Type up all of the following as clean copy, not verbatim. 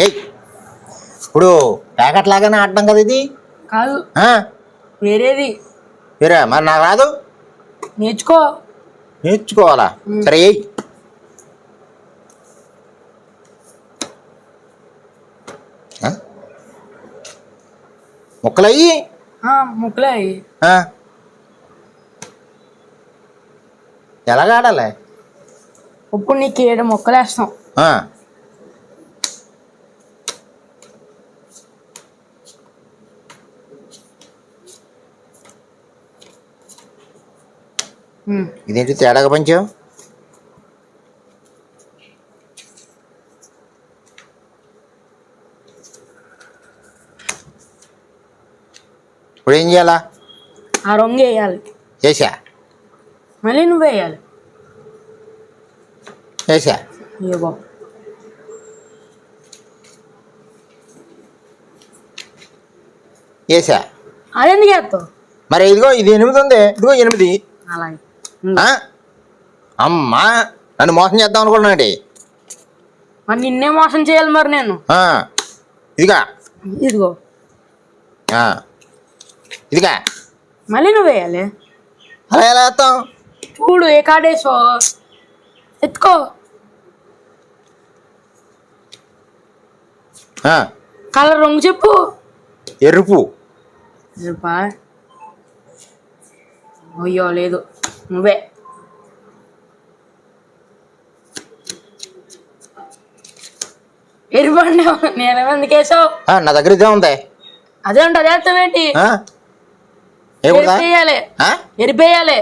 ఏయ్ ఇప్పుడు ప్యాకెట్ లాగానే ఆడటం కదా ఇది కాదు వేరేది. వేరే మరి నాకు రాదు. నేర్చుకోవాలా? సరే ఏయ్. ముక్కలయ్యి ముక్కలయ్యి ఎలాగ ఆడాలి? ఇప్పుడు నీకు 7 ముక్కలు వేస్తాం. ఇదేంటి తేడాగా పంచావు? ఇప్పుడు ఏం చేయాలా? ఆ రంగు వేయాలి. వేసా. మళ్ళీ నువ్వు వేయాలి. వేసా. ఇదిగో వేసా. అదెందుకు వేస్తావు? మరి ఇదిగో ఇది 8 ఉంది. ఇదిగో 8. అలాగే. అమ్మా నన్ను మోసం చేద్దాం అనుకున్నాండి. మరి నిన్నే మోసం చేయాలి మరి నేను. ఇదిగా ఇదిగో ఇదిగా మళ్ళీ నువ్వు వేయాలి. అలా ఎలా వేస్తాం? చూడు ఏ కాడేసో ఎత్తుకో. కలర్ రంగు చెప్పు. ఎరుపు. ఎరుపా? అయ్యో లేదు, నువ్వే. ఎరుపు అంటే నేనేందుకు వేసావు? నా దగ్గర ఇదే ఉంది. అదే ఉంటుంది. వేస్తావేంటి? ఎరిపేయాలి. ఎరిపేయాలి.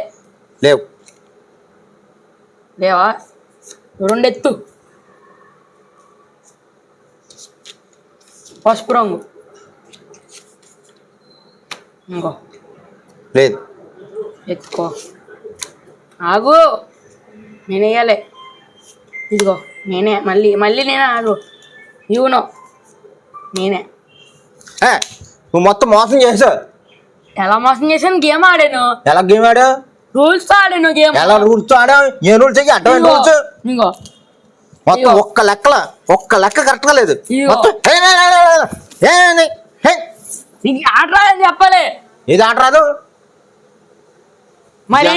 లేవు. లేవా? 2 ఎత్తు. పసుపు రంగు ఇంకో లేదు. ఎత్తుకో. ఆగు, నేను వేయాలి. ఇదిగో నేనే. మళ్ళీ నేనే. ఆగు. ఇవ్వను, నేనే. నువ్వు మొత్తం మోసం చేసావు. ఎలా మోసం చేశాను? గేమ్ ఆడాను. ఎలా గేమ్ ఆడావు? రూల్స్ తో ఆడాను గేమ్. ఎలా రూల్స్ ఆడావు? ఏ రూల్స్ చెయ్యి? అడ్డమైన రూల్స్. ఇంకో మొత్తం ఒక్క లెక్క కరెక్ట్ గా లేదు. ఆట రాదని చెప్పాలి. ఇది ఆట రాదు. మరి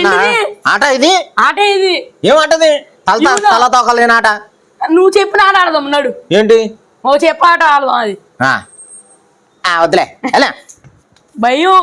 ఆట ఇది. ఆట ఇది ఏం ఆటది? తల తోకలేని ఆట. నువ్వు చెప్పిన ఆట ఆడదాం. నాడు ఏంటి? ఓ చెప్ప ఆట ఆడదాం. అది వద్దులే. భయం.